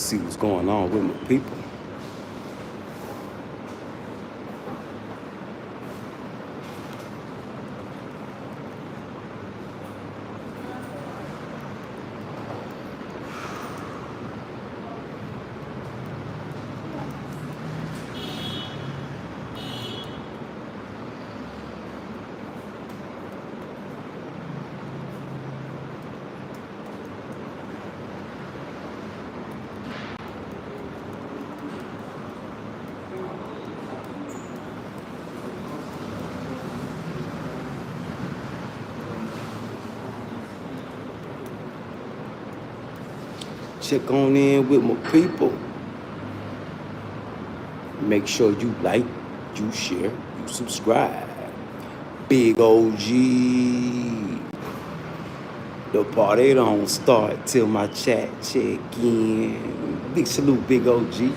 see what's going on with my people. Check on in with my people. Make sure you like, you share, you subscribe. Big O.G. The party don't start till my chat check in. Big salute, Big O.G.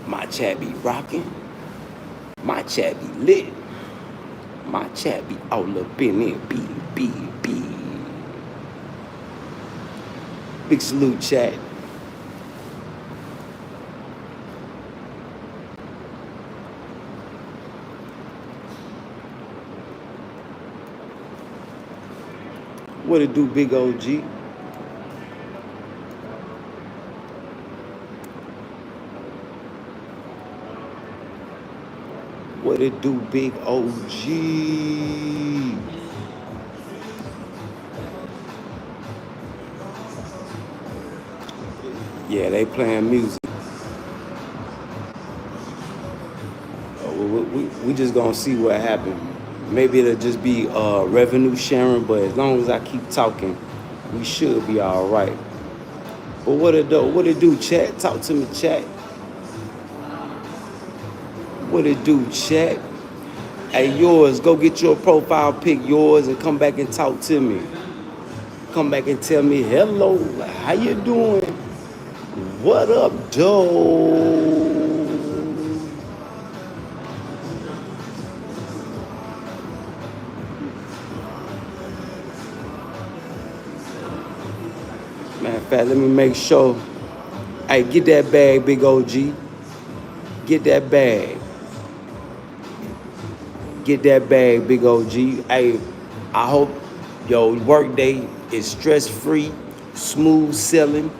My chat be rocking. My chat be lit. My chat be all up in it. Be. Big salute, chat. What it do, Big O.G.? What it do, Big O.G.? Yeah, they playing music. We just gonna see what happens. Maybe it'll just be revenue sharing, but as long as I keep talking, we should be all right. But what it do, chat? Talk to me, chat. What it do, chat? Hey, yours, go get your profile pic, yours, and come back and talk to me. Come back and tell me, hello, how you doing? What up, Joe? Matter of fact, let me make sure. Hey, get that bag, Big O.G. Get that bag. Get that bag, Big O.G. Hey, I hope your work day is stress-free, smooth sailing,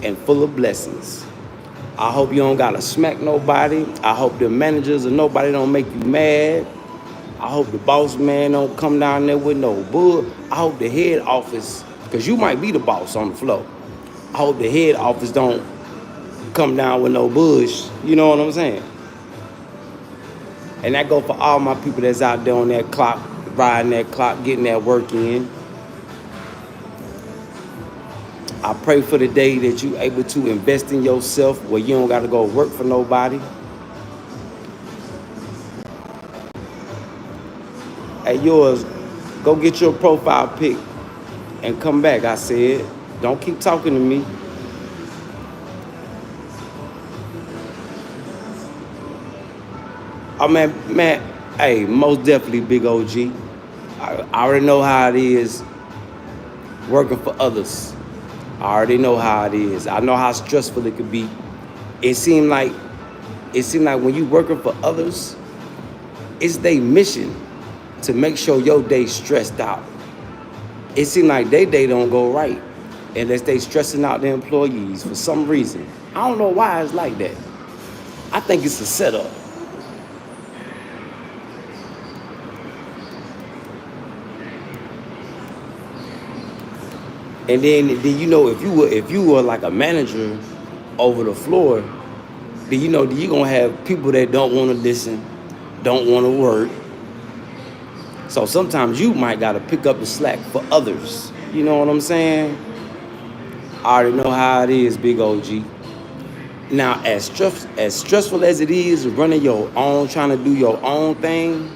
and full of blessings. I hope you don't gotta smack nobody. I hope the managers or nobody don't make you mad. I hope the boss man don't come down there with no bull. I hope the head office, because you might be the boss on the floor. I hope the head office don't come down with no bush. You know what I'm saying? And that go for all my people that's out there on that clock, riding that clock, getting that work in. I pray for the day that you able to invest in yourself where you don't got to go work for nobody. Hey, yours, go get your profile pic and come back, I said. Don't keep talking to me. Oh, man, hey, most definitely, Big O.G. I already know how it is working for others. I already know how it is. I know how stressful it could be. It seemed like when you working for others, it's their mission to make sure your day's stressed out. It seems like their day don't go right unless they stressing out their employees for some reason. I don't know why it's like that. I think it's a setup. And then you know, if you were like a manager over the floor, then you know you're gonna have people that don't want to listen, don't want to work. So sometimes you might gotta pick up the slack for others. You know what I'm saying? I already know how it is, Big O.G. Now, as stressful as it is running your own, trying to do your own thing,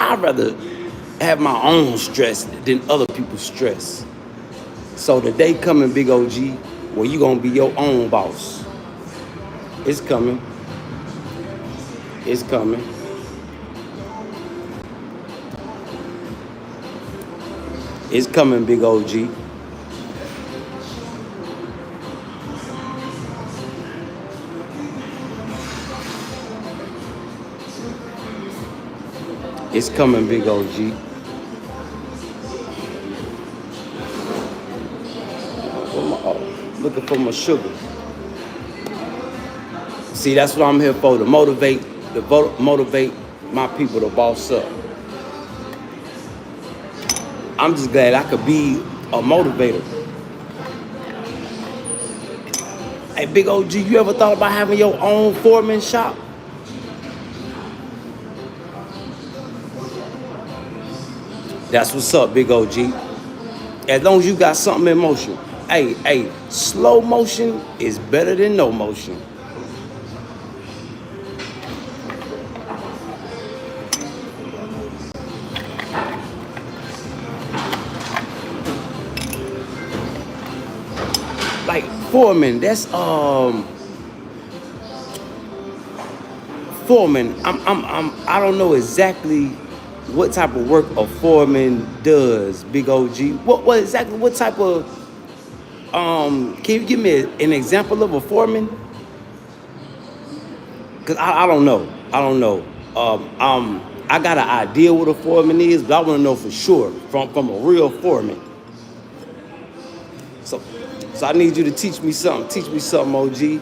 I'd rather have my own stress than other people's stress. So the day coming, Big O.G., where you gonna be your own boss. It's coming. It's coming. It's coming, Big O.G. It's coming, Big O.G. Looking for my sugar. See, that's what I'm here for, to motivate my people to boss up. I'm just glad I could be a motivator. Hey, Big O.G, you ever thought about having your own foreman shop? That's what's up, Big O.G. As long as you got something in motion. Hey, slow motion is better than no motion. Like foreman, that's foreman. I don't know exactly what type of work a foreman does, Big O.G. What type of can you give me an example of a foreman? Cause I don't know. I got an idea what a foreman is, but I want to know for sure from a real foreman. So I need you to teach me something. Teach me something, OG,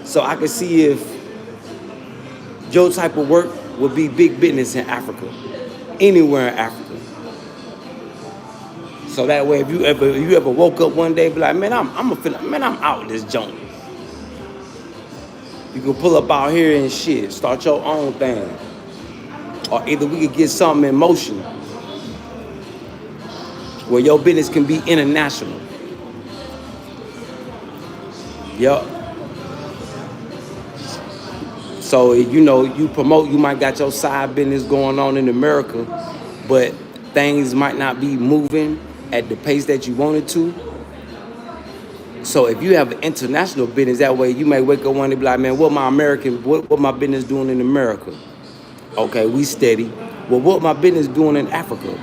so I can see if your type of work would be big business in Africa, anywhere in Africa. So that way, if you ever woke up one day, and be like, man, I'm out this joint. You can pull up out here and shit, start your own thing, or either we could get something in motion where your business can be international. Yup. So, you promote, you might got your side business going on in America, but things might not be moving at the pace that you wanted to. So if you have an international business, that way you may wake up one day and be like, man, what my business doing in America? Okay, we steady. Well, what my business doing in Africa?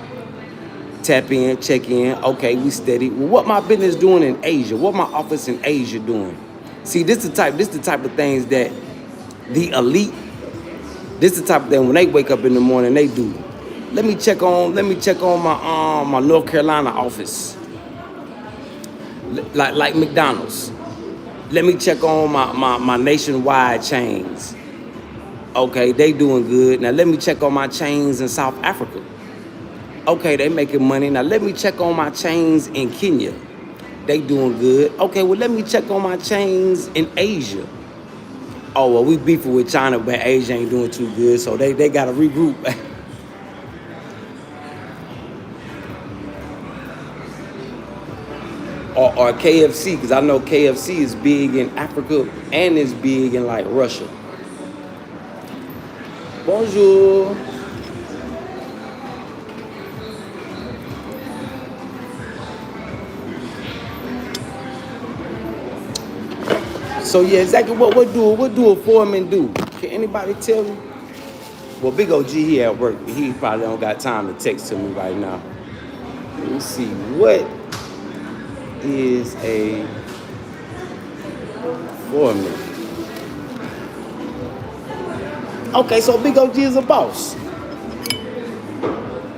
Tap in, check in. Okay, we steady. Well, what my business doing in Asia? What my office in Asia doing? See, this the type of things that the elite, this the type of thing when they wake up in the morning, they do. Let me check on my North Carolina office. Like McDonald's. Let me check on my nationwide chains. Okay, they doing good. Now let me check on my chains in South Africa. Okay, they making money. Now let me check on my chains in Kenya. They doing good. Okay, well let me check on my chains in Asia. Oh, well, we beefing with China, but Asia ain't doing too good, so they gotta regroup. Or KFC, because I know KFC is big in Africa and is big in like Russia. Bonjour. So yeah, exactly what do a foreman do? Can anybody tell me? Well, Big O.G, he at work. He probably don't got time to text to me right now. Let me see, what is a foreman? Okay, so Big O.G is a boss.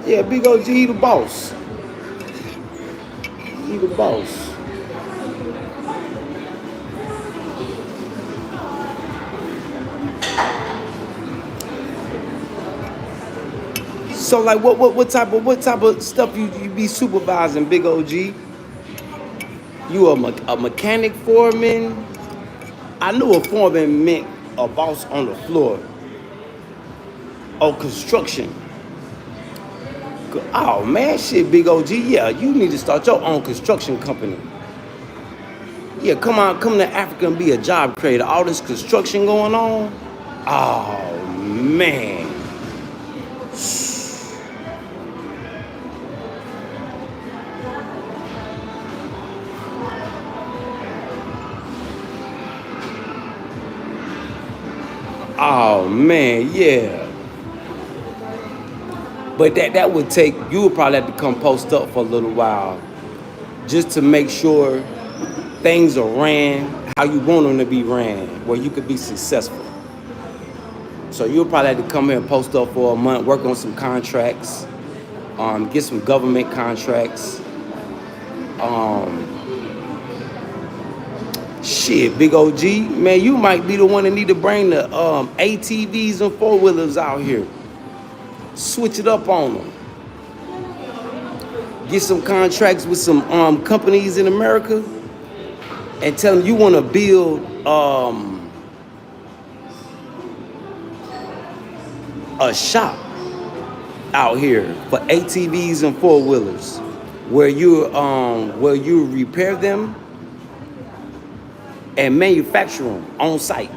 Yeah, Big O.G, he the boss. He the boss. So like what type of stuff you be supervising, Big O.G? You a mechanic foreman? I knew a foreman meant a boss on the floor. Oh, construction. Oh man, shit, Big O.G. Yeah, you need to start your own construction company. Yeah, come to Africa and be a job creator. All this construction going on. Oh man. Oh man, yeah. But that would take, you would probably have to come post up for a little while just to make sure things are ran how you want them to be ran, where you could be successful. So you'll probably have to come here and post up for a month, work on some contracts, get some government contracts. Shit, big O.G, man, you might be the one that need to bring the ATVs and four-wheelers out here. Switch it up on them. Get some contracts with some companies in America and tell them you want to build a shop out here for ATVs and four-wheelers where you repair them and manufacture them on site.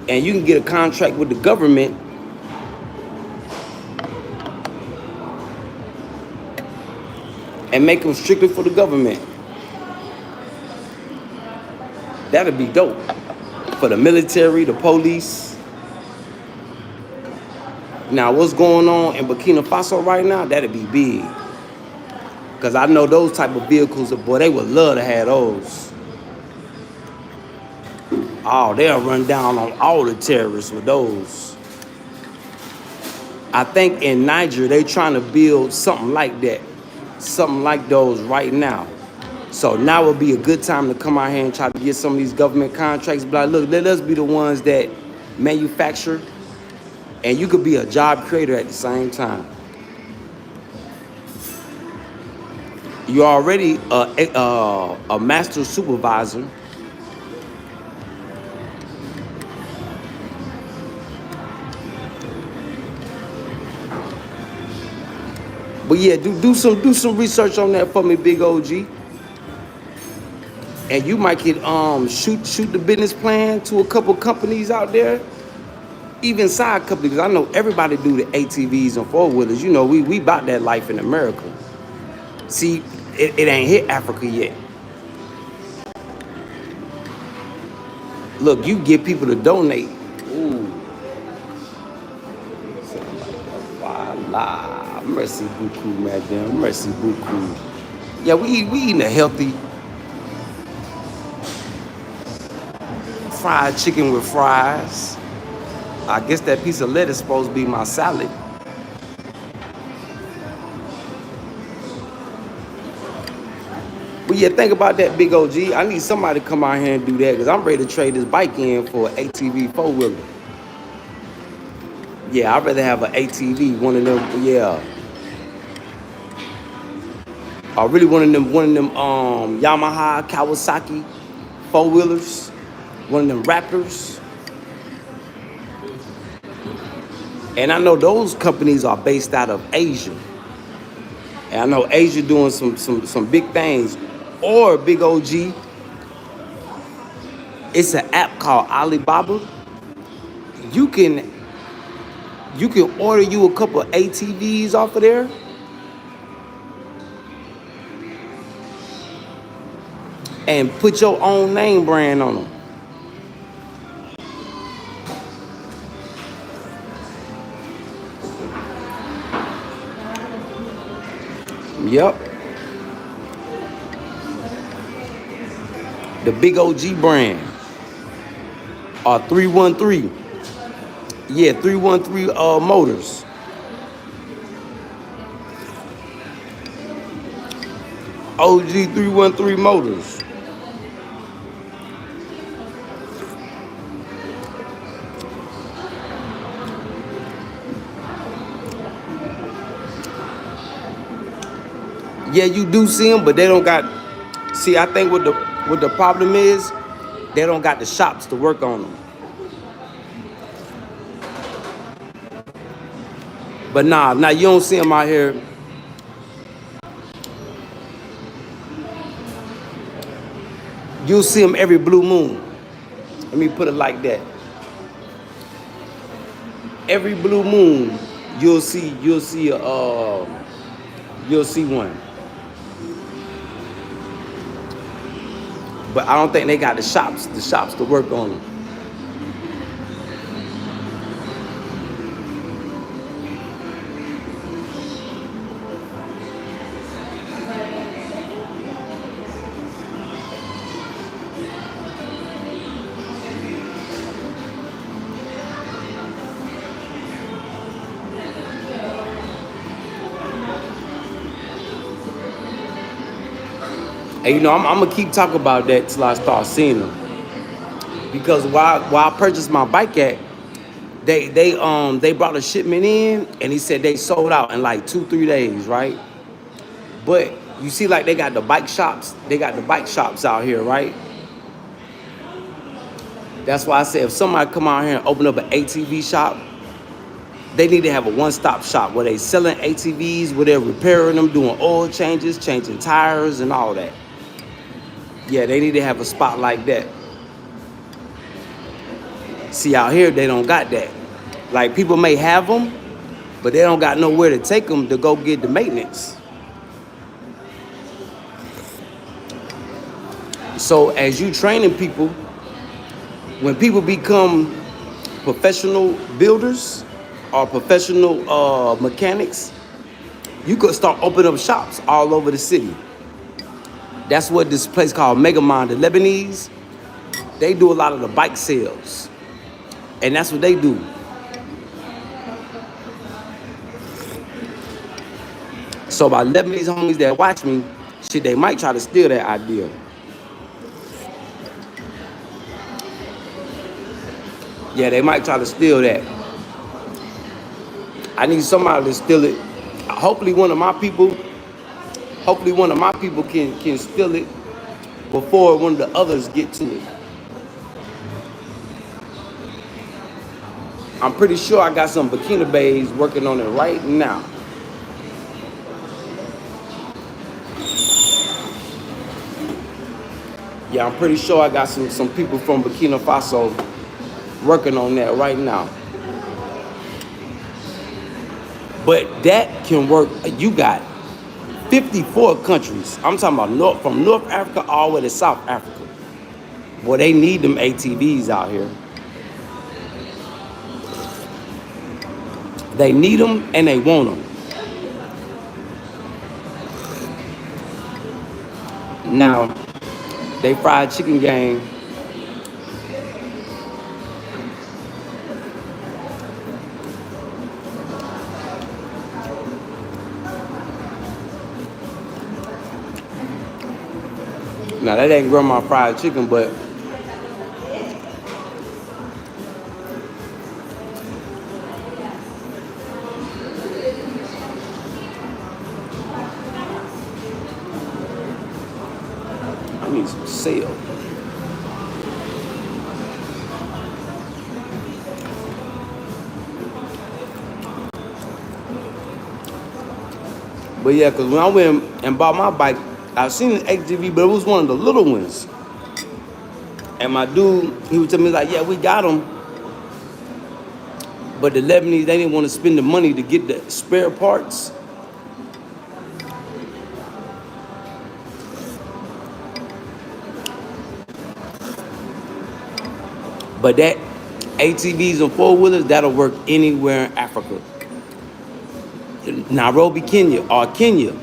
And you can get a contract with the government and make them strictly for the government. That'd be dope. For the military, the police. Now, what's going on in Burkina Faso right now, that'd be big. Because I know those type of vehicles, boy, they would love to have those. Oh, they'll run down on all the terrorists with those. I think in Niger, they trying to build something like that. Something like those right now. So now would be a good time to come out here and try to get some of these government contracts. But look, let us be the ones that manufacture, and you could be a job creator at the same time. You're already a master supervisor. But yeah, do some research on that for me, big O.G. And you might get shoot the business plan to a couple companies out there, even side companies. I know everybody do the ATVs and four-wheelers. You know, we about that life in America. See, it ain't hit Africa yet. Look, you get people to donate. Ooh. Voila. Mercy beaucoup, madam. Mercy beaucoup. Yeah, we eating a healthy fried chicken with fries. I guess that piece of lettuce is supposed to be my salad. But yeah, think about that, big O.G. I need somebody to come out here and do that because I'm ready to trade this bike in for an ATV four-wheeler. Yeah, I'd rather have an ATV, one of them, yeah. I really one of them Yamaha, Kawasaki four-wheelers, one of them Raptors. And I know those companies are based out of Asia. And I know Asia doing some big things. Or big O.G, it's an app called Alibaba. You can order you a couple of ATVs off of there. And put your own name brand on them. Yep. The big O.G brand. 313. Yeah, 313 Motors. O.G 313 Motors. Yeah, you do see them, but they don't got. See, I think what the problem is, they don't got the shops to work on them. But nah, you don't see them out here. You'll see them every blue moon. Let me put it like that. Every blue moon, you'll see one. But I don't think they got the shops to work on them. And you know, I'm gonna keep talking about that till I start seeing them. Because while I purchased my bike at, they brought a shipment in and he said they sold out in like 2-3 days, right? But you see, like they got the bike shops, out here, right? That's why I said if somebody come out here and open up an ATV shop, they need to have a one-stop shop where they selling ATVs, where they're repairing them, doing oil changes, changing tires, and all that. Yeah, they need to have a spot like that. See, out here, they don't got that. Like, people may have them, but they don't got nowhere to take them to go get the maintenance. So as you training people, when people become professional builders or professional mechanics, you could start opening up shops all over the city. That's what this place called Megamind, the Lebanese, they do a lot of the bike sales. And that's what they do. So my Lebanese homies that watch me, shit, they might try to steal that idea. Yeah, they might try to steal that. I need somebody to steal it. Hopefully one of my people can steal it before one of the others get to it. I'm pretty sure I got some Burkina Bays working on it right now. Yeah, I'm pretty sure I got some people from Burkina Faso working on that right now. But that can work. You got 54 countries. I'm talking about from North Africa all the way to South Africa. Boy, they need them ATVs out here. They need them and they want them. Now, they fried chicken gang. Now, that ain't grandma fried chicken, but I need some sale. But yeah, because when I went and bought my bike, I seen an ATV, but it was one of the little ones. And my dude, he would tell me like, yeah, we got them. But the Lebanese, they didn't want to spend the money to get the spare parts. But that ATVs and four-wheelers, that'll work anywhere in Africa. Nairobi, Kenya, or Kenya,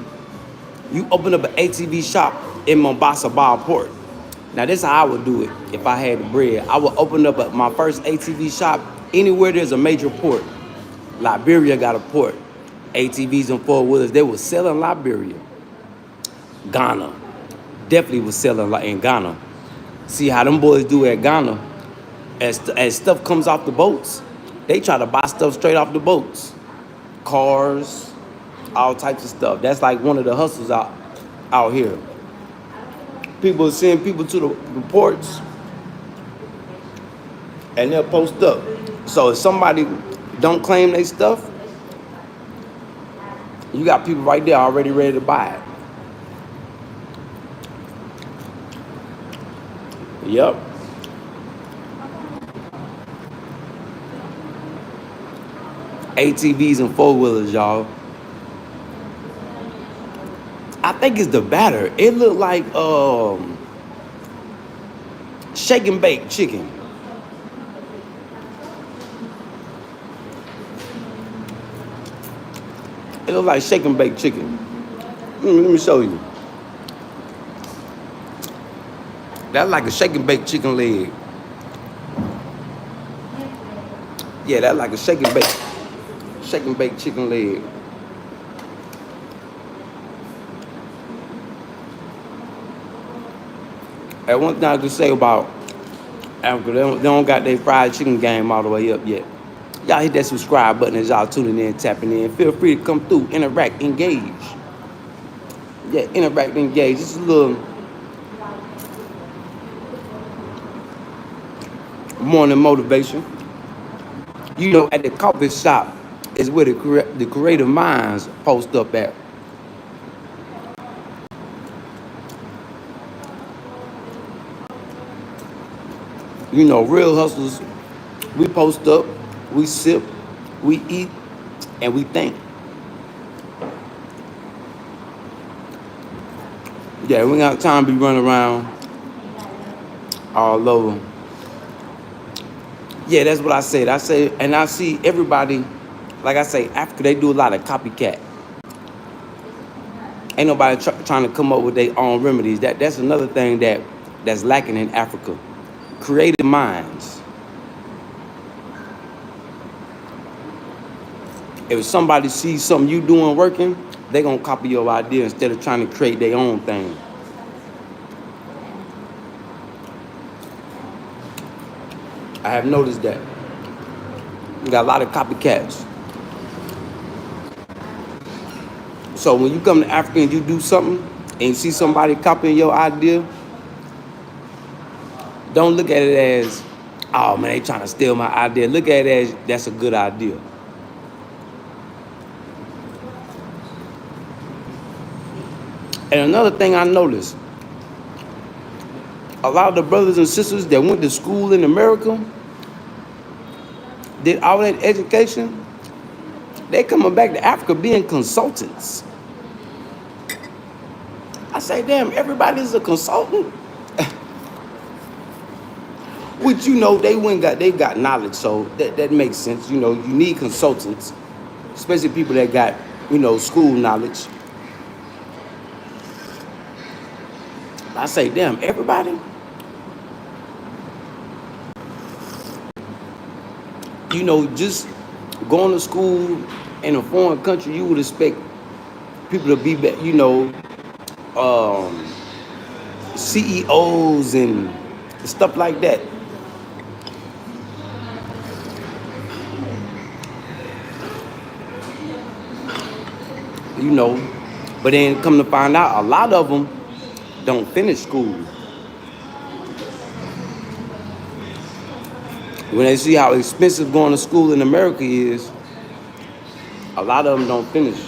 you open up an ATV shop in Mombasa Bar Port. Now, this is how I would do it if I had the bread. I would open up my first ATV shop anywhere there's a major port. Liberia got a port. ATVs and four-wheelers, they were selling in Liberia. Ghana, definitely was selling in Ghana. See how them boys do at Ghana. As stuff comes off the boats, they try to buy stuff straight off the boats. Cars, all types of stuff. That's like one of the hustles out here. People send people to the ports and they'll post up. So if somebody don't claim their stuff, you got people right there already ready to buy it. Yep. ATVs and four-wheelers, y'all. I think it's the batter. It looked like shake and bake chicken. It looked like shake and bake chicken. Let me show you. That's like a shake and bake chicken leg. Yeah, that's like a shake and bake chicken leg. And one thing I can say about Africa, they don't got their fried chicken game all the way up yet. Y'all hit that subscribe button as y'all tuning in, tapping in. Feel free to come through, interact, engage. Yeah, interact, engage. Just a little morning motivation. You know, at the coffee shop is where the creative minds post up at. You know, real hustlers, we post up, we sip, we eat, and we think. Yeah, we got time to be running around all over. Yeah, that's what I said. I say, and I see everybody, like I say, Africa, they do a lot of copycat. Ain't nobody trying to come up with their own remedies. That's another thing that's lacking in Africa. Creative minds. If somebody sees something you doing working, they gonna copy your idea instead of trying to create their own thing. I have noticed that. We got a lot of copycats. So when you come to Africa and you do something and you see somebody copying your idea, don't look at it as, oh man, they trying to steal my idea. Look at it as, that's a good idea. And another thing I noticed, a lot of the brothers and sisters that went to school in America, did all that education, they coming back to Africa being consultants. I say, damn, everybody's a consultant. Which, you know, they got knowledge, so that makes sense. You know, you need consultants, especially people that got, you know, school knowledge. I say, damn, everybody. You know, just going to school in a foreign country, you would expect people to be, you know, CEOs and stuff like that. You know, but then come to find out, a lot of them don't finish school. When they see how expensive going to school in America is, a lot of them don't finish.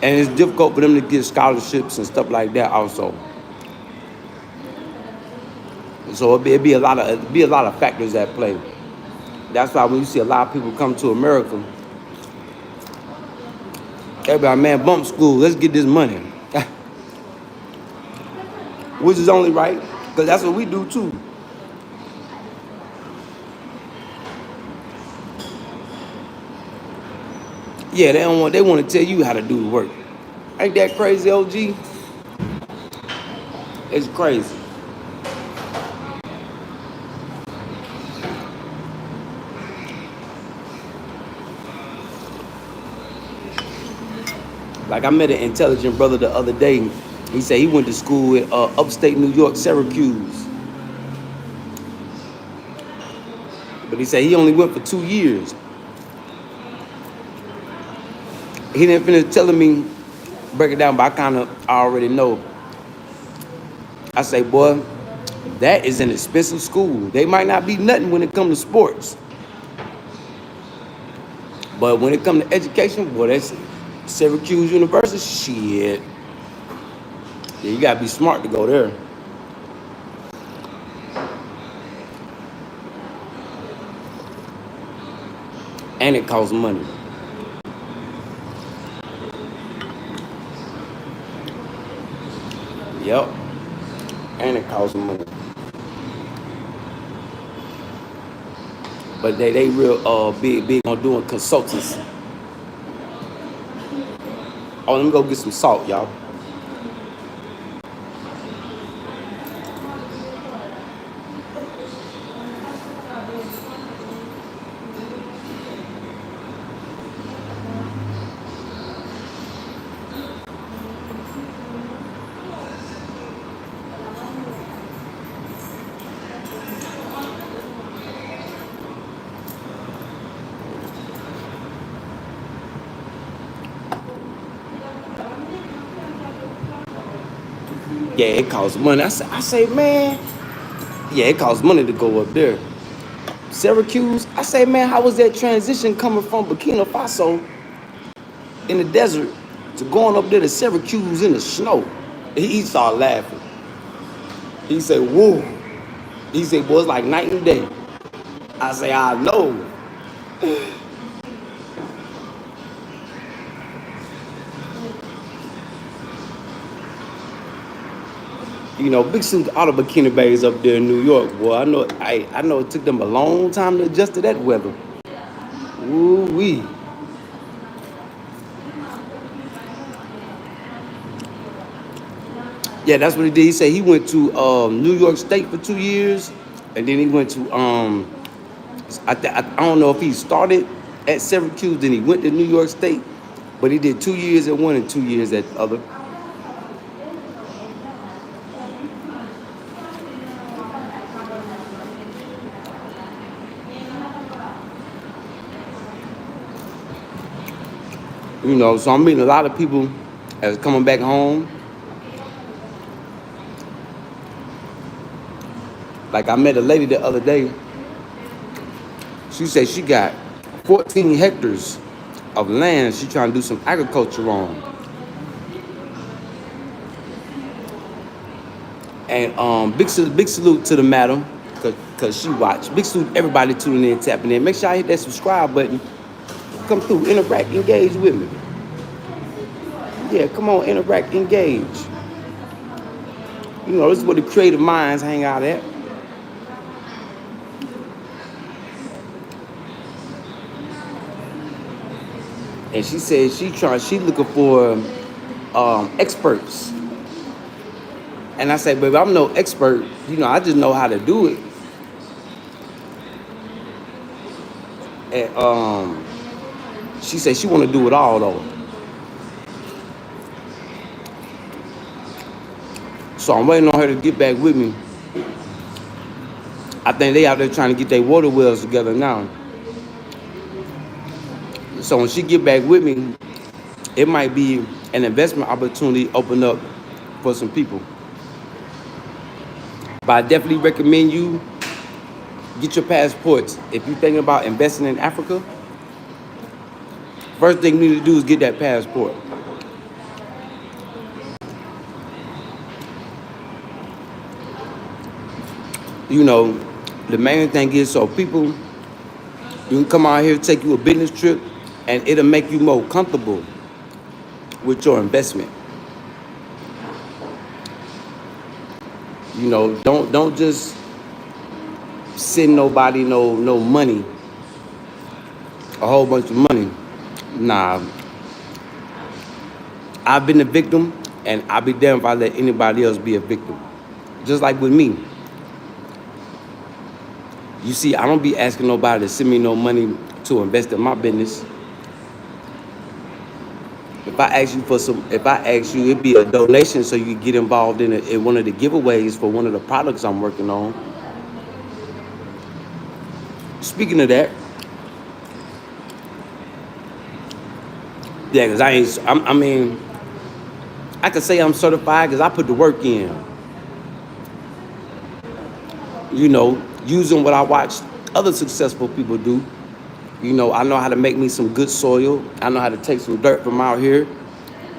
And it's difficult for them to get scholarships and stuff like that also. So it'd be a lot of factors at play. That's why when you see a lot of people come to America, everybody, man, bump school, let's get this money. Which is only right, because that's what we do too. Yeah, they want to tell you how to do the work. Ain't that crazy, A.O.G? It's crazy. Like, I met an intelligent brother the other day. He said he went to school in upstate New York, Syracuse. But he said he only went for 2 years. He didn't finish telling me, break it down, but I kind of already know. I say, boy, that is an expensive school. They might not be nothing when it comes to sports. But when it comes to education, boy, that's Syracuse University, shit. Yeah, you gotta be smart to go there. And it costs money. Yep. And it costs money. But they real big on doing consultancy. Oh, let me go get some salt, y'all. Yeah, it costs money. I say, man, yeah, it costs money to go up there. Syracuse, I say, man, how was that transition coming from Burkina Faso in the desert to going up there to Syracuse in the snow? He started laughing. He said, whoa. He said, boy, it's like night and day. I say, I know. You know, big suit out of Bikini Bays up there in New York, boy. I know it took them a long time to adjust to that weather. Ooh wee. Yeah, that's what he did. He said he went to New York State for 2 years, and then he went to I don't know if he started at Syracuse, then he went to New York State, but he did 2 years at one and 2 years at the other. You know, so I'm meeting a lot of people as coming back home. Like I met a lady the other day. She said she got 14 hectares of land she trying to do some agriculture on. And big salute to the madam, cause she watched. Big salute to everybody tuning in, tapping in. Make sure I hit that subscribe button. Come through, interact, engage with me. Yeah, come on, interact, engage. You know, this is where the creative minds hang out at. And she said she looking for experts. And I said, baby, I'm no expert. You know, I just know how to do it. And she said she want to do it all though. So I'm waiting on her to get back with me. I think they out there trying to get their water wells together now. So when she get back with me, it might be an investment opportunity open up for some people. But I definitely recommend you get your passports. If you're thinking about investing in Africa, first thing you need to do is get that passport. You know, the main thing is so people, you can come out here, take you a business trip, and it'll make you more comfortable with your investment. You know, don't just send nobody no money, a whole bunch of money. Nah, I've been a victim, and I'll be damned if I let anybody else be a victim. Just like with me. You see, I don't be asking nobody to send me no money to invest in my business. If I ask you, it'd be a donation so you can get involved in one of the giveaways for one of the products I'm working on. Speaking of that, yeah, because I mean, I could say I'm certified because I put the work in. You know, using what I watched other successful people do. You know, I know how to make me some good soil. I know how to take some dirt from out here,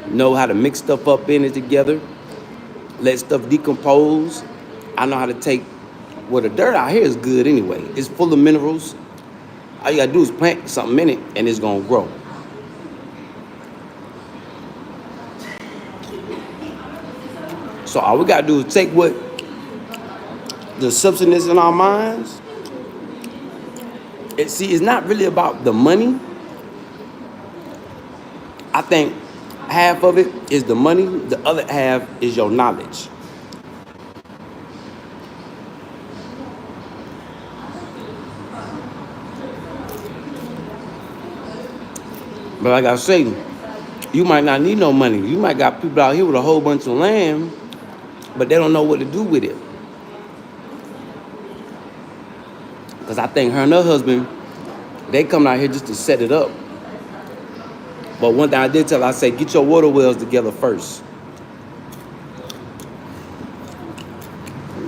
know how to mix stuff up in it together, let stuff decompose. I know how to take, well, the dirt out here is good anyway. It's full of minerals. All you gotta do is plant something in it and it's gonna grow. So all we gotta do is take what the substance in our minds. It's not really about the money. I think half of it is the money, the other half is your knowledge. But like I say, you might not need no money. You might got people out here with a whole bunch of land, but they don't know what to do with it. Because I think her and her husband, they come out here just to set it up. But one thing I did tell her, I said, get your water wells together first.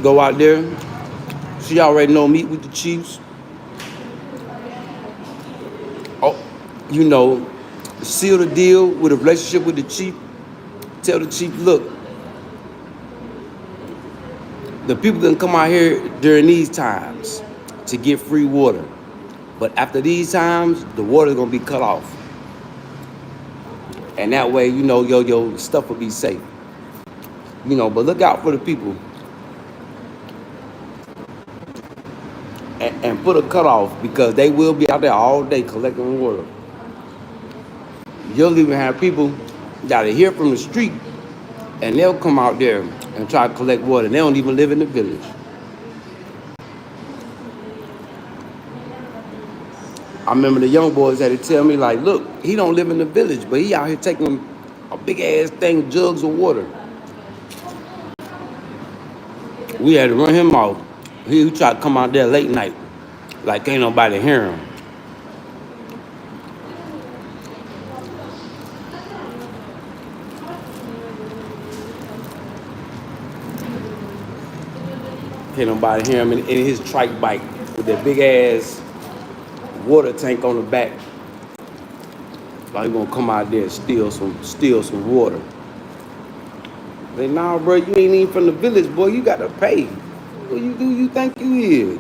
Go out there. She already know meet with the chiefs. Oh, you know, seal the deal with a relationship with the chief. Tell the chief, look, the people can come out here during these times to get free water. But after these times, the water's gonna be cut off. And that way, you know, your stuff will be safe. You know, but look out for the people. And put a cutoff because they will be out there all day collecting water. You'll even have people that are here from the street and they'll come out there and try to collect water. They don't even live in the village. I remember the young boys had to tell me, like, look, he don't live in the village, but he out here taking a big ass thing, jugs of water. We had to run him off. He tried to come out there late night, like ain't nobody hear him. Can't nobody hear him in his trike bike with that big ass water tank on the back. Like he gonna come out there and steal some water. Like, nah, bro, you ain't even from the village, boy. You gotta pay. What you think you is?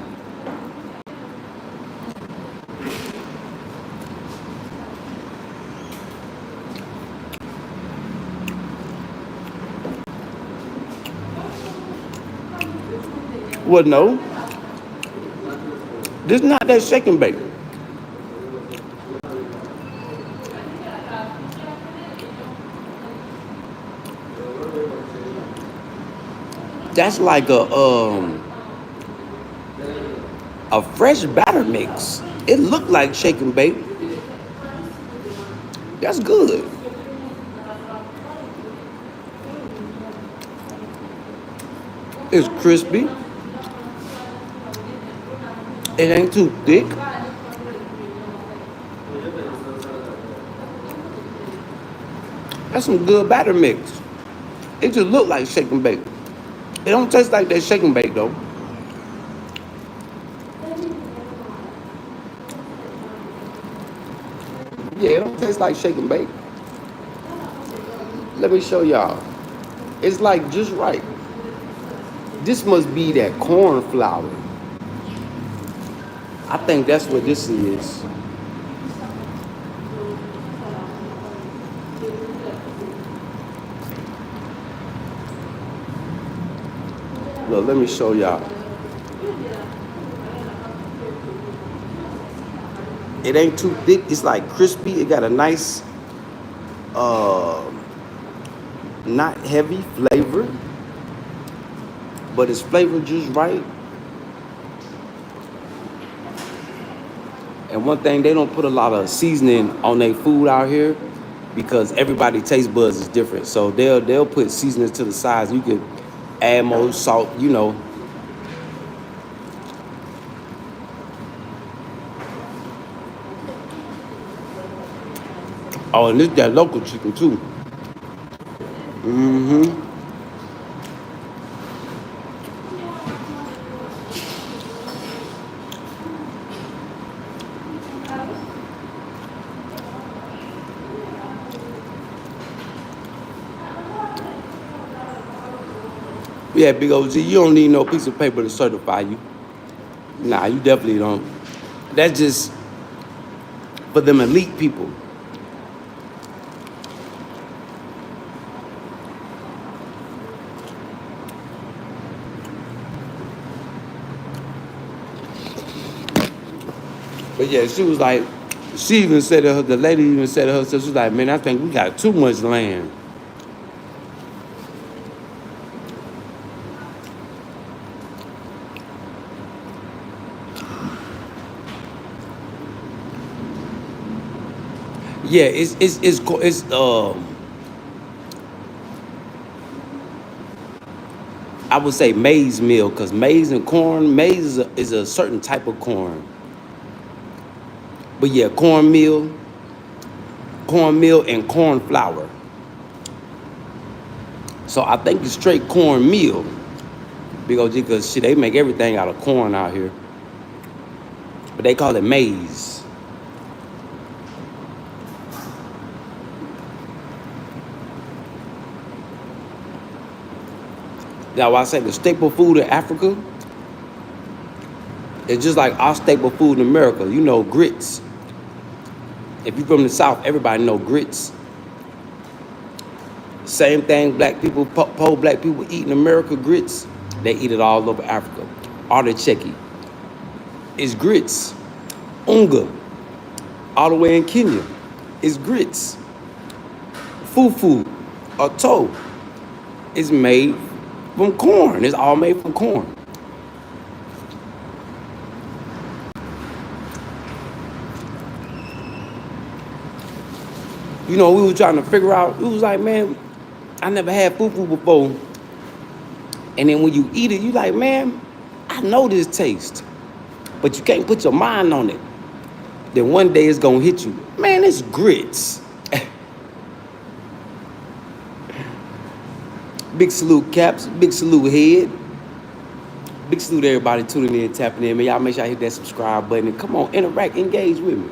Well, no. This not that shake and bake. That's like a fresh batter mix. It looked like shake and bake. That's good. It's crispy. It ain't too thick. That's some good batter mix. It just look like shake and bake. It don't taste like that shake and bake though. Yeah, it don't taste like shake and bake. Let me show y'all. It's like just right. This must be that corn flour. I think that's what this is. Look, let me show y'all. It ain't too thick. It's like crispy. It got a nice, not heavy flavor, but it's flavored just right. And one thing, they don't put a lot of seasoning on their food out here because everybody's taste buds is different. So they'll put seasonings to the sides. You can add more salt, you know. Oh, and this that local chicken too. Mm-hmm. Yeah, Big O.G, you don't need no piece of paper to certify you. Nah, you definitely don't. That's just for them elite people. But yeah, she was like, she even said to her, the lady even said to her, she was like, man, I think we got too much land. Yeah, it's I would say maize meal because maize and corn, maize is a certain type of corn. But yeah, cornmeal and corn flour. So I think it's straight cornmeal. Big OG, because shit, they make everything out of corn out here. But they call it maize. Now, I say the staple food in Africa is just like our staple food in America. You know, grits. If you're from the South, everybody know grits. Same thing black people, poor black people eat in America, grits. They eat it all over Africa. Artichoke is grits. Unga, all the way in Kenya, is grits. Fufu, or toe, is made from corn. It's all made from corn. You know, we were trying to figure out, we was like, man, I never had fufu before. And then when you eat it, you like, man, I know this taste. But you can't put your mind on it. Then one day it's gonna hit you. Man, it's grits. Big salute, Caps. Big salute, Head. Big salute to everybody tuning in, tapping in. Man, y'all make sure I hit that subscribe button. And come on, interact, engage with me.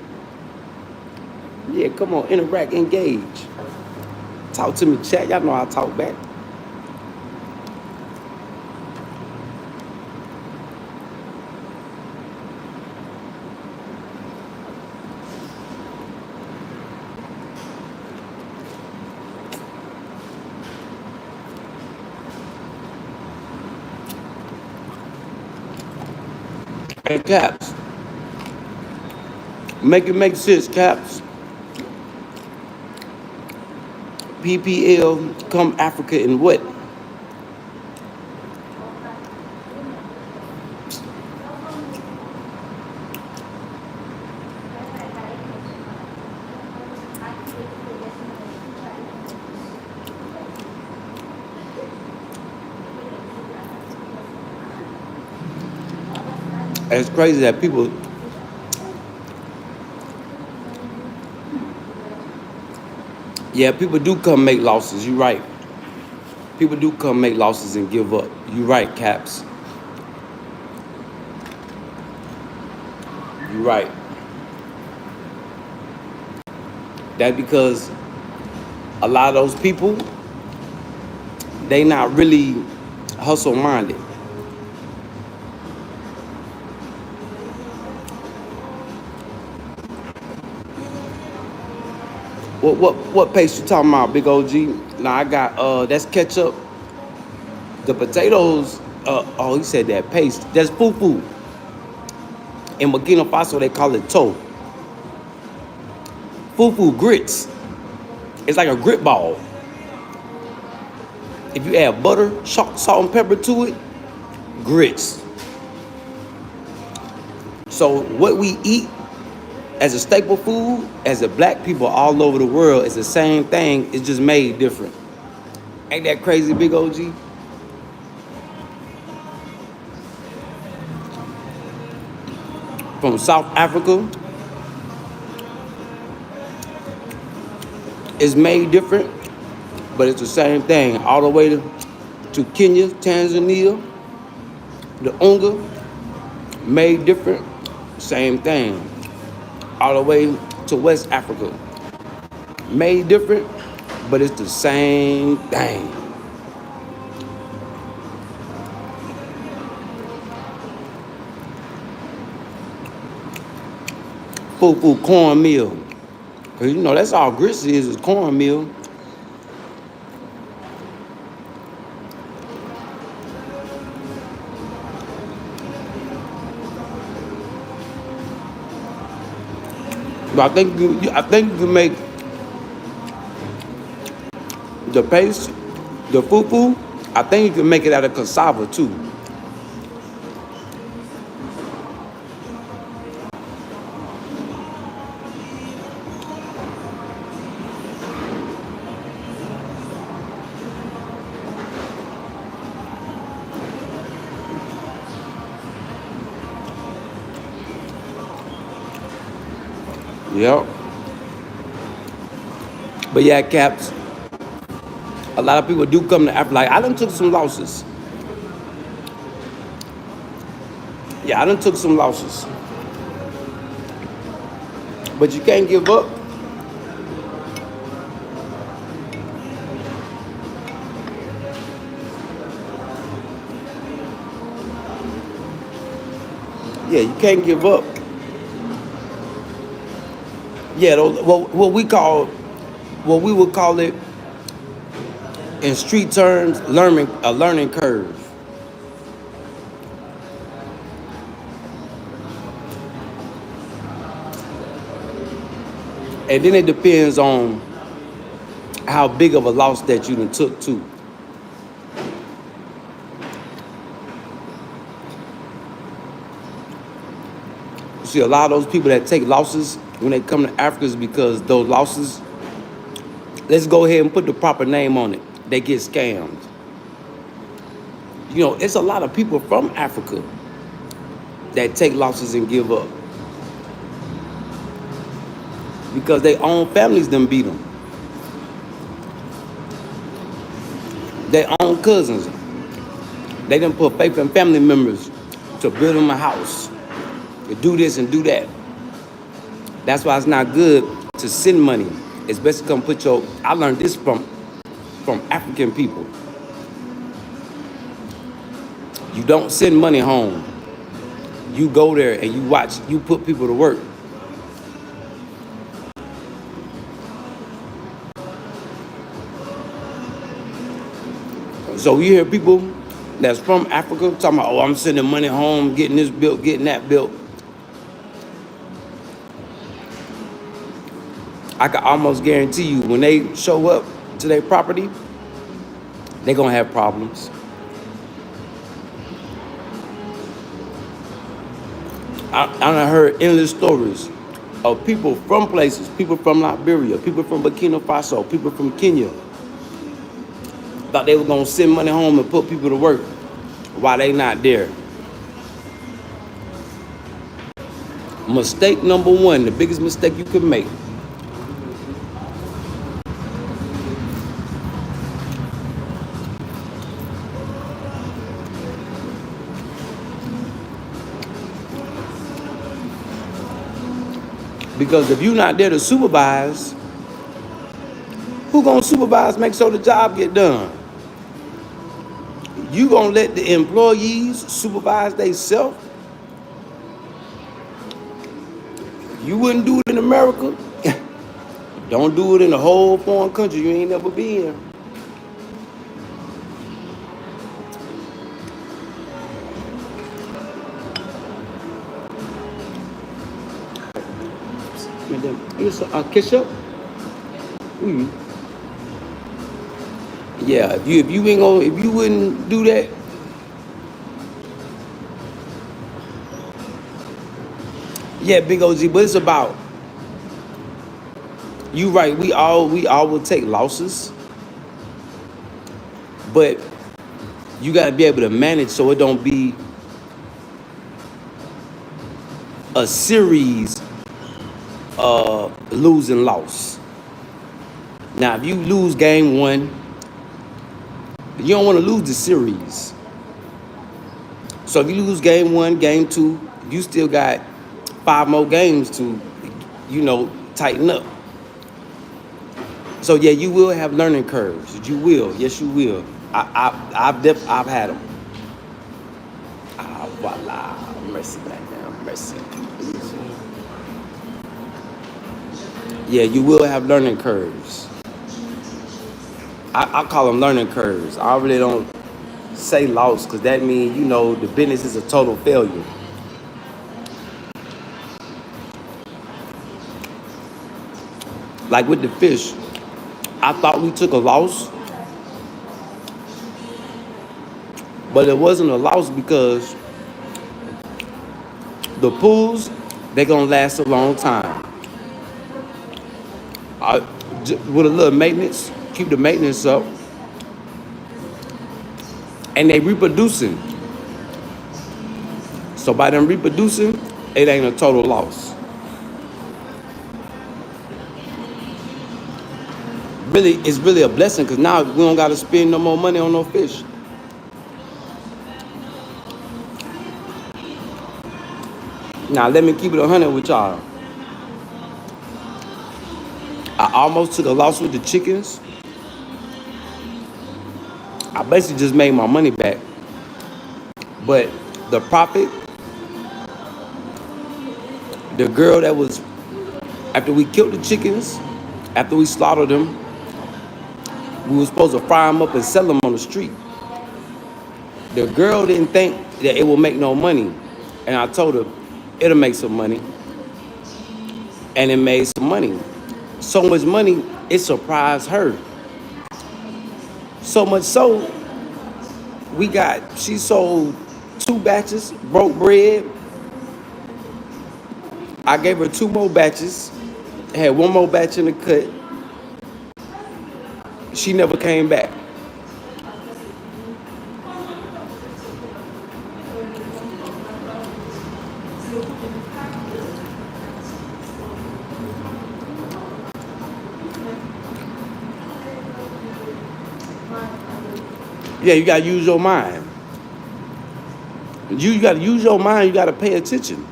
Yeah, come on, interact, engage. Talk to me, chat. Y'all know I talk back. Hey, Caps. Make it make sense, Caps. PPL come Africa in what? It's crazy that people people do come make losses. You're right. People do come make losses and give up. You're right, Caps. You're right. That's because a lot of those people, they not really hustle minded. What paste you talking about, Big OG? Now I got that's ketchup. The potatoes, oh, he said that paste. That's fufu. In Burkina Faso they call it toe. Fufu grits. It's like a grit ball. If you add butter, salt and pepper to it, grits. So what we eat as a staple food, as a black people all over the world, is the same thing. It's just made different. Ain't that crazy, Big OG? From South Africa, it's made different, but it's the same thing. All the way to Kenya, Tanzania, the unga, made different, same thing. All the way to West Africa, made different, but it's the same thing. Fufu cornmeal, cause you know that's all grits is cornmeal. But I think you can make the paste, the fufu. I think you can make it out of cassava too. Yep. But yeah, Caps, a lot of people do come to Africa. Like, I done took some losses. Yeah, I done took some losses, but you can't give up. Yeah, you can't give up. Yeah, what we would call it in street terms, a learning curve. And then it depends on how big of a loss that you done took too. See, a lot of those people that take losses when they come to Africa is because those losses, let's go ahead and put the proper name on it, they get scammed. You know, it's a lot of people from Africa that take losses and give up because their own families done beat them. Their own cousins, they done put faith in family members to build them a house, to do this and do that. That's why it's not good to send money. It's best to come put your, I learned this from African people. You don't send money home. You go there and you watch, you put people to work. So you hear people that's from Africa talking about, oh, I'm sending money home, getting this built, getting that built. I can almost guarantee you when they show up to their property, they're gonna have problems. I done heard endless stories of people from places, people from Liberia, people from Burkina Faso, people from Kenya, thought they were gonna send money home and put people to work while they not there. Mistake number one, the biggest mistake you could make. Because if you're not there to supervise, who gonna supervise, make sure the job get done? You gonna let the employees supervise themselves? You wouldn't do it in America. Don't do it in a whole foreign country you ain't never been. Here's a cashapp. Yeah, if you ain't gonna, if you wouldn't do that, yeah, big OG. But it's about you, right? We all will take losses, but you got to be able to manage so it don't be a series of lose and loss. Now, if you lose game one, you don't want to lose the series. So if you lose game one, game two, you still got 5 more games to, tighten up. So yeah, you will have learning curves. You will, yes, you will. I've had them. Ah, voila, mercy back now, mercy. Yeah, you will have learning curves. I call them learning curves. I really don't say loss because that means, the business is a total failure. Like with the fish, I thought we took a loss, but it wasn't a loss because the pools, they're gonna last a long time. With a little maintenance, keep the maintenance up, and they reproducing. So by them reproducing, it ain't a total loss. Really, it's really a blessing because now we don't gotta spend no more money on no fish. Now let me keep it 100 with y'all. I almost took a loss with the chickens. I basically just made my money back. But the profit, the girl that was, after we killed the chickens, after we slaughtered them, we were supposed to fry them up and sell them on the street. The girl didn't think that it would make no money. And I told her, it'll make some money. And it made some money. So much money, it surprised her. So much so, she sold 2 batches, broke bread. I gave her 2 more batches, had 1 more batch in the cut. She never came back. Yeah, you gotta use your mind. You gotta use your mind, you gotta pay attention.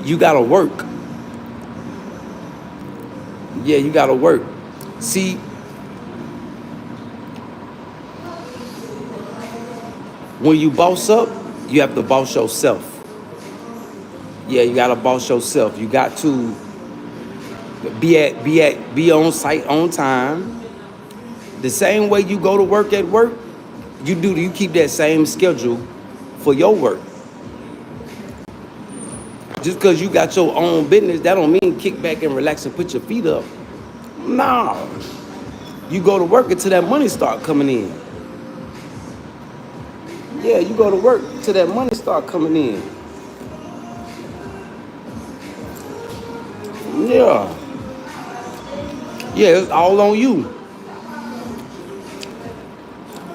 You gotta work. Yeah, you gotta work. See, when you boss up, you have to boss yourself. Yeah, you gotta boss yourself. You got to be on site on time. The same way you go to work at work, you keep that same schedule for your work. Just because you got your own business, that don't mean kick back and relax and put your feet up. No. You go to work until that money start coming in. Yeah, you go to work till that money start coming in. Yeah. Yeah, it's all on you.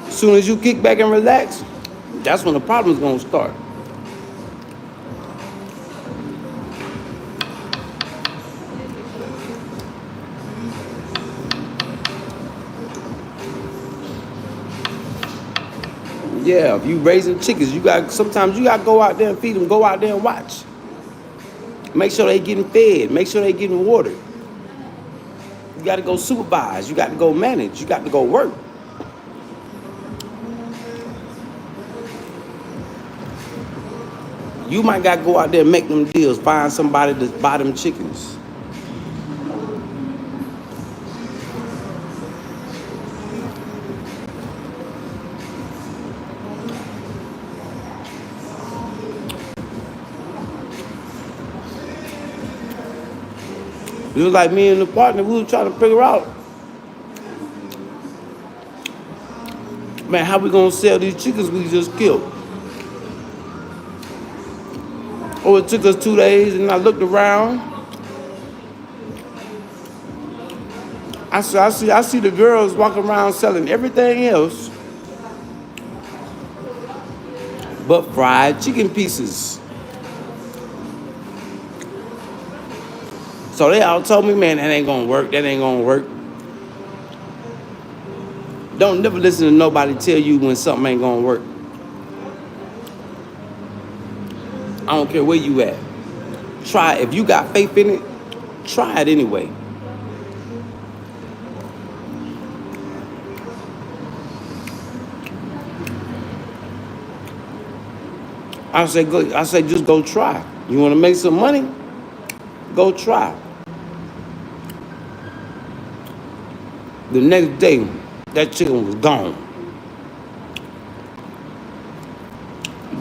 As soon as you kick back and relax, that's when the problem's gonna start. Yeah, if you raising chickens, sometimes you gotta go out there and feed them, go out there and watch. Make sure they getting fed, make sure they getting watered. You gotta go supervise, you got to go manage, you got to go work. You might gotta go out there and make them deals, find somebody to buy them chickens. It was like me and the partner, we were trying to figure out, man, how we gonna sell these chickens we just killed? Oh, it took us 2 days, and I looked around. I see the girls walking around selling everything else but fried chicken pieces. So they all told me, man, that ain't gonna work, that ain't gonna work. Don't never listen to nobody tell you when something ain't gonna work. I don't care where you at. Try it. If you got faith in it, try it anyway. I say just go try. You wanna make some money? Go try. The next day, that chicken was gone.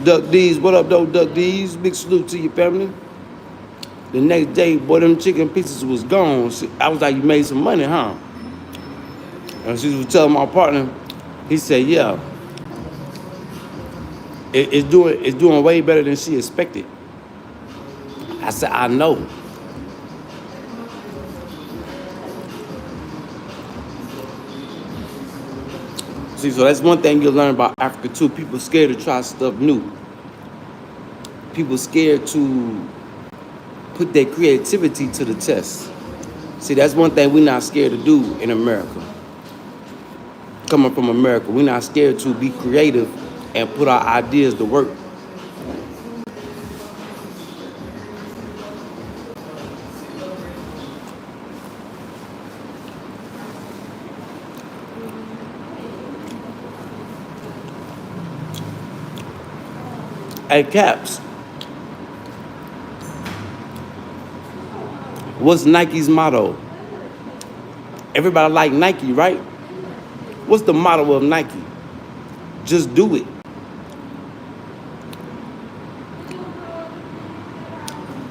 Duck D's, what up though, Duck D's? Big salute to your family. The next day, boy, them chicken pieces was gone. I was like, you made some money, huh? And she was telling my partner, he said, yeah. It's doing way better than she expected. I said, I know. See, so that's one thing you'll learn about Africa too. People scared to try stuff new. People scared to put their creativity to the test. See, that's one thing we're not scared to do in America. Coming from America, we're not scared to be creative and put our ideas to work. Hey, Caps, what's Nike's motto? Everybody like Nike, right? What's the motto of Nike? Just do it.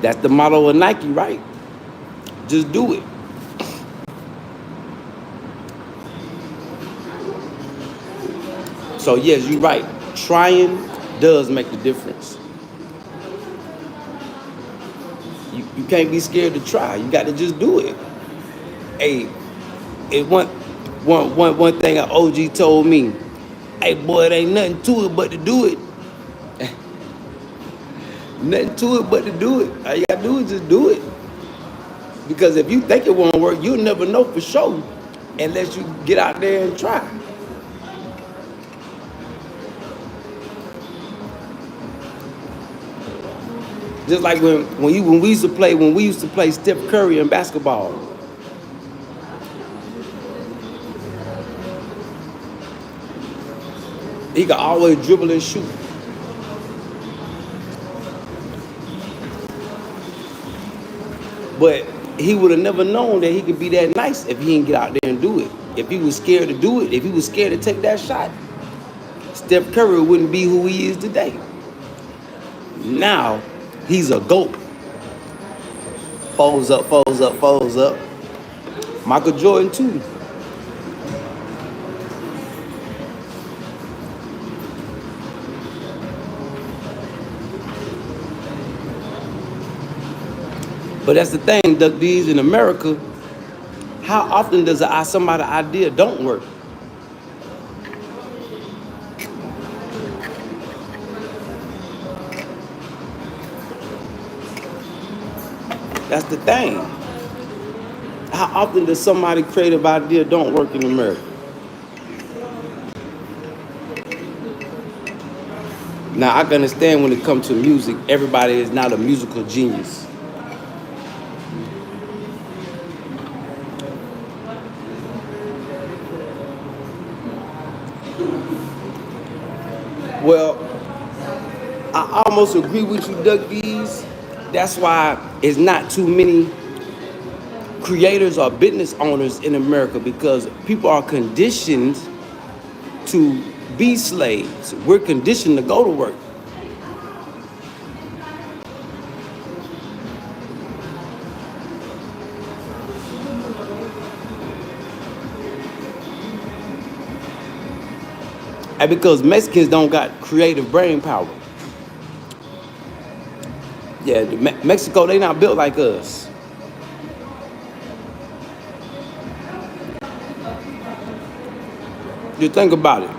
That's the motto of Nike, right? Just do it. So yes, you're right. Trying does make the difference. You can't be scared to try. You got to just do it. Hey, it one thing an O.G told me. Hey boy, it ain't nothing to it but to do it. Nothing to it but to do it. All you gotta do is just do it. Because if you think it won't work, you'll never know for sure unless you get out there and try. Just like when we used to play Steph Curry in basketball. He could always dribble and shoot. But he would have never known that he could be that nice if he didn't get out there and do it. If he was scared to do it, if he was scared to take that shot, Steph Curry wouldn't be who he is today. Now, he's a GOAT. Folds up, folds up, folds up. Michael Jordan too. But that's the thing, Duck D's, in America, how often does somebody's idea don't work? That's the thing. How often does somebody's creative idea don't work in America? Now, I can understand when it comes to music, everybody is not a musical genius. Well, I almost agree with you, Duck D's. That's why it's not too many creators or business owners in America, because people are conditioned to be slaves. We're conditioned to go to work. And because Mexicans don't got creative brain power. Yeah, Mexico, they not built like us. You think about it.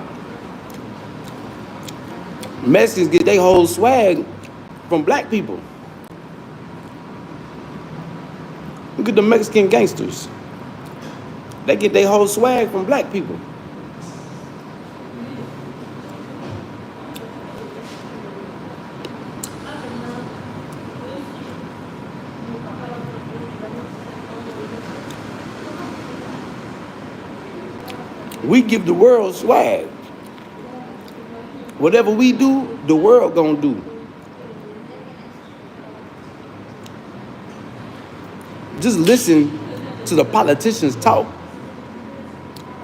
Mexicans get their whole swag from black people. Look at the Mexican gangsters. They get their whole swag from black people. We give the world swag. Whatever we do, the world gonna do. Just listen to the politicians talk.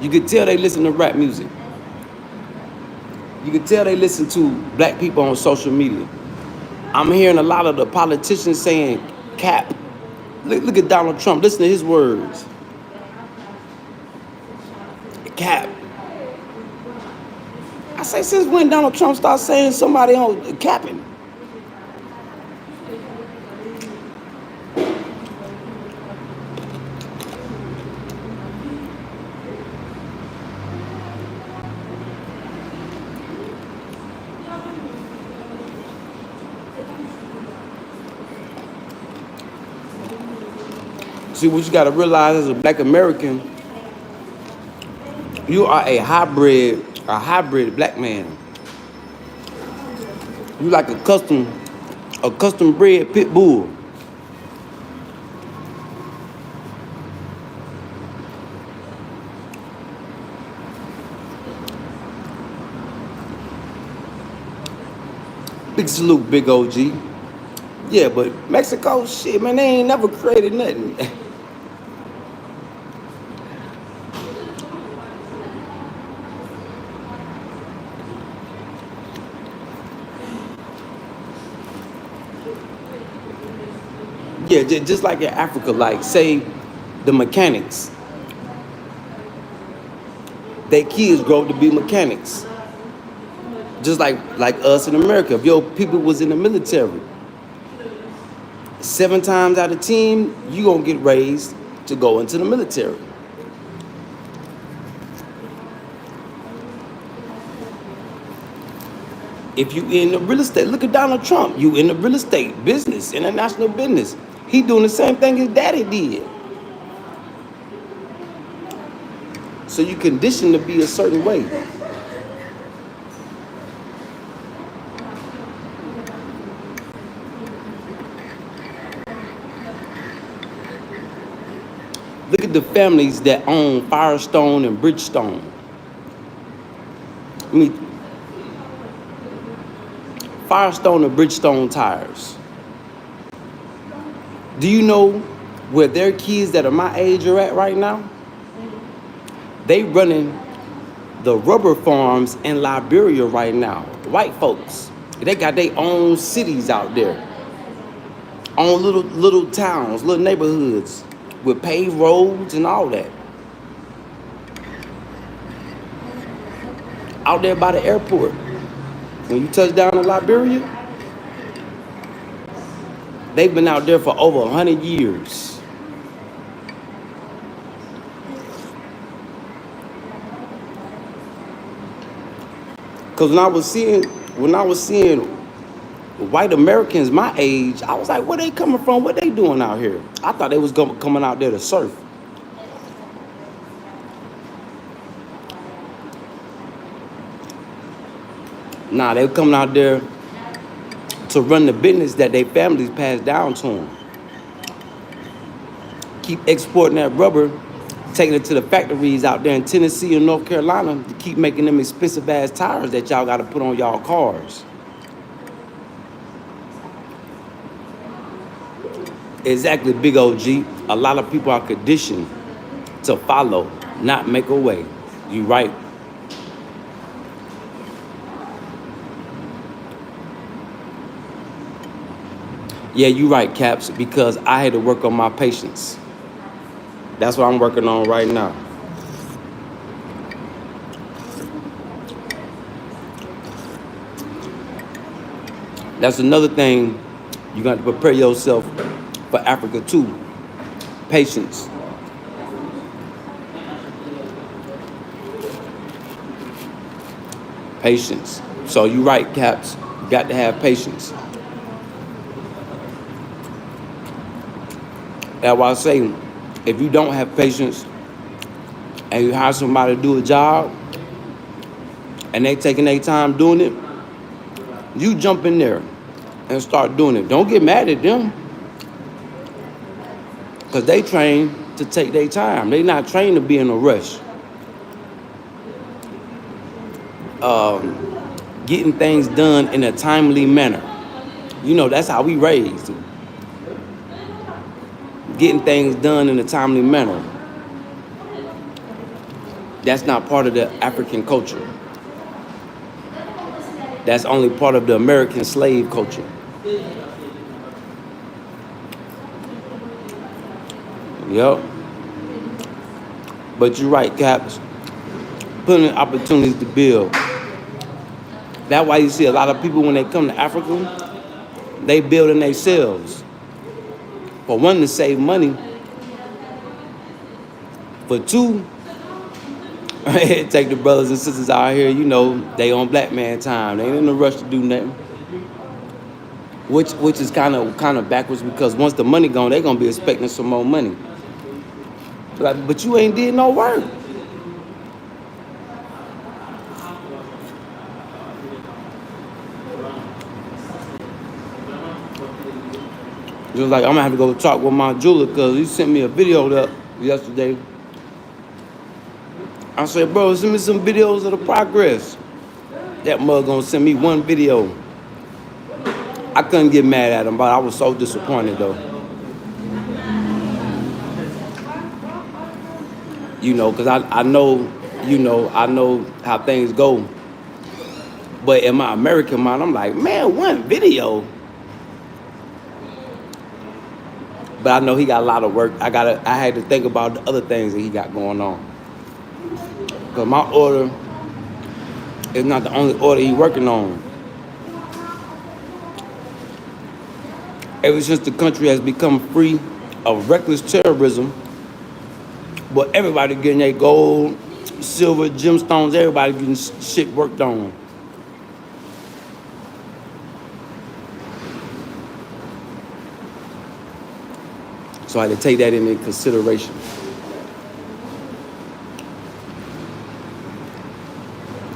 You can tell they listen to rap music. You can tell they listen to black people on social media. I'm hearing a lot of the politicians saying cap. Look at Donald Trump. Listen to his words. Cap. I say, since when Donald Trump started saying somebody on capping? See, what you gotta realize as a black American, you are a hybrid black man. You like a custom bred pit bull. Big salute, Big O.G. Yeah, but Mexico, shit, man, they ain't never created nothing. Yeah, just like in Africa, like say the mechanics, their kids grow up to be mechanics. Just like us in America, if your people was in the military, 7 times out of 10, you gonna get raised to go into the military. If you in the real estate, look at Donald Trump. You in the real estate business, international business. He doing the same thing his daddy did. So you conditioned to be a certain way. Look at the families that own Firestone and Bridgestone. I mean, Firestone and Bridgestone tires. Do you know where their kids that are my age are at right now? They running the rubber farms in Liberia right now. White folks. They got their own cities out there. Own little towns, little neighborhoods with paved roads and all that. Out there by the airport. When you touch down in Liberia, they've been out there for over 100 years. Cause when I was seeing white Americans my age, I was like, where they coming from? What they doing out here? I thought they was coming out there to surf. Nah, they were coming out there to run the business that their families passed down to them. Keep exporting that rubber, taking it to the factories out there in Tennessee and North Carolina to keep making them expensive ass tires that y'all got to put on y'all cars. Exactly, Big O.G. A lot of people are conditioned to follow, not make a way. You right. Yeah, you right, Caps, because I had to work on my patience. That's what I'm working on right now. That's another thing you got to prepare yourself for Africa too. Patience. Patience. So you right, Caps. You got to have patience. That's why I say, if you don't have patience and you hire somebody to do a job and they taking their time doing it, you jump in there and start doing it. Don't get mad at them, because they trained to take their time. They not trained to be in a rush. Getting things done in a timely manner. You know, that's how we raised. Getting things done in a timely manner. That's not part of the African culture. That's only part of the American slave culture. Yep. But you're right, Caps. Putting in opportunities to build. That's why you see a lot of people when they come to Africa, they building themselves. For one, to save money. For two, take the brothers and sisters out here, you know, they on black man time. They ain't in a rush to do nothing. Which is kind of backwards, because once the money gone, they gonna be expecting some more money. But you ain't did no work. Just like I'm gonna have to go talk with my jeweler, because he sent me a video up yesterday. I said, bro, send me some videos of the progress. That mug gonna send me one video. I couldn't get mad at him, but I was so disappointed though. You know, because I know, I know how things go. But in my American mind, I'm like, man, one video. But I know he got a lot of work. I had to think about the other things that he got going on. Because my order is not the only order he working on. Ever since the country has become free of reckless terrorism, but everybody getting their gold, silver, gemstones, everybody getting shit worked on. So I had to take that into consideration.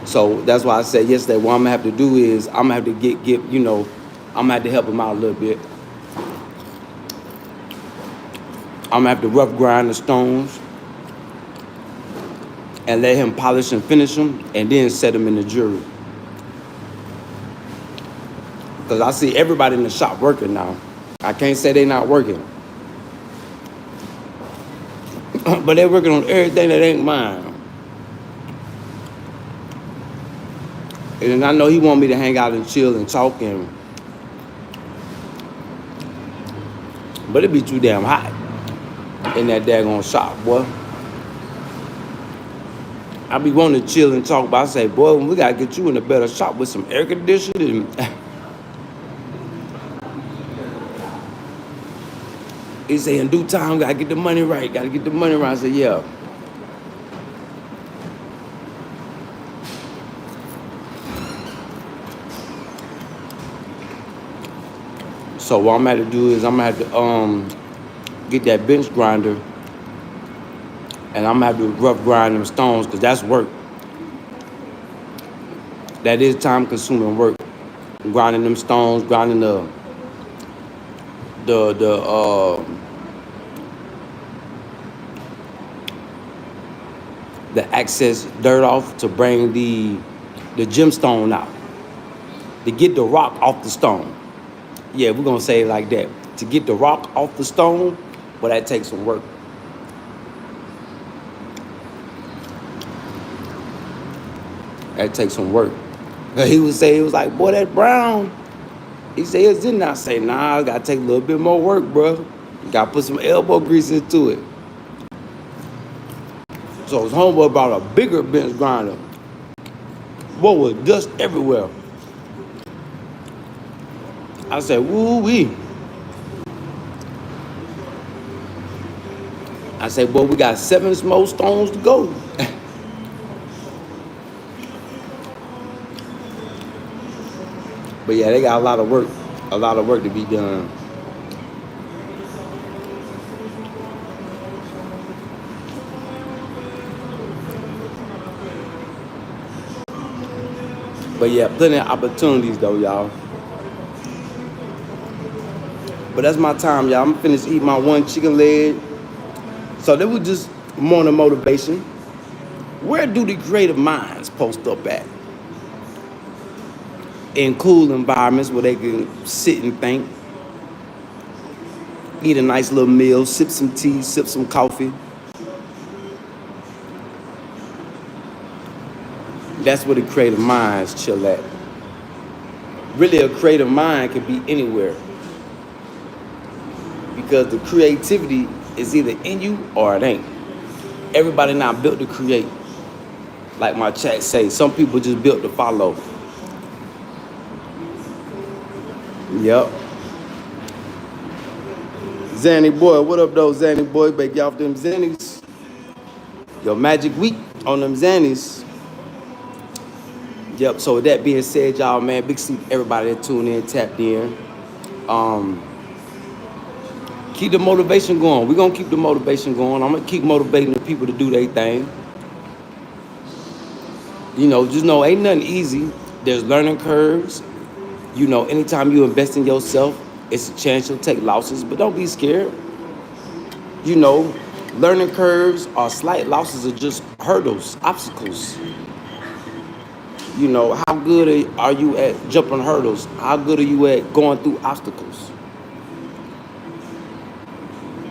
So that's why I said yesterday, what I'm gonna have to do is I'm gonna have to get I'm gonna have to help him out a little bit. I'm gonna have to rough grind the stones and let him polish and finish them and then set them in the jury. Because I see everybody in the shop working now. I can't say they're not working. But they're working on everything that ain't mine. And I know he want me to hang out and chill and talk but it be too damn hot in that daggone shop, boy. I be wanting to chill and talk, but I say, boy, we gotta get you in a better shop with some air conditioning. He say, in due time, gotta get the money right, I say, yeah. So what I'm gonna have to do is I'm gonna have to get that bench grinder and I'm gonna have to rough grind them stones because that's work. That is time consuming work. Grinding them stones, grinding the excess dirt off to bring the gemstone out. To get the rock off the stone. Yeah, we're gonna say it like that. To get the rock off the stone, well, that takes some work. That takes some work. He was like, boy, that brown. He said, it's in. I say, nah, I gotta take a little bit more work, bro. You gotta put some elbow grease into it. So his homeboy brought a bigger bench grinder. Boy, was dust everywhere. I said, woo-wee. I said, boy, we got 7 more stones to go. But yeah, they got a lot of work to be done. But yeah, plenty of opportunities though, y'all. But that's my time, y'all. I'm finished eating my one chicken leg. So that was just morning motivation. Where do the creative minds post up at? In cool environments where they can sit and think. Eat a nice little meal, sip some tea, sip some coffee. That's where the creative minds chill at. Really, a creative mind can be anywhere. Because the creativity is either in you or it ain't. Everybody not built to create. Like my chat say, some people just built to follow. Yep. Zanny boy, what up though, Zanny boy? Back you off them Zannies. Your magic week on them Zannies. Yep, so with that being said, y'all, man, big salute to everybody that tuned in, tapped in. Keep the motivation going. We're gonna keep the motivation going. I'm gonna keep motivating the people to do their thing. Just know ain't nothing easy. There's learning curves. Anytime you invest in yourself, it's a chance you'll take losses, but don't be scared. Learning curves or slight losses are just hurdles, obstacles. You know, how good are you at jumping hurdles? How good are you at going through obstacles?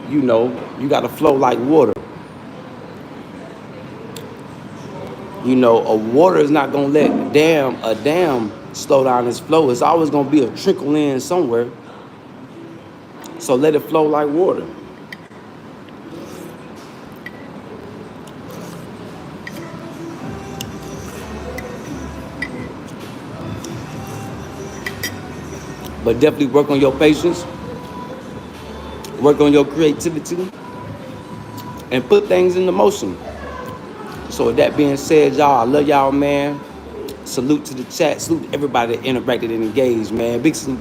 You know, you got to flow like water. You know, a water is not gonna let a dam slow down its flow. It's always gonna be a trickle in somewhere. So let it flow like water. But definitely work on your patience, work on your creativity, and put things into motion. So with that being said, y'all, I love y'all, man. Salute to the chat. Salute to everybody that interacted and engaged, man. Big salute to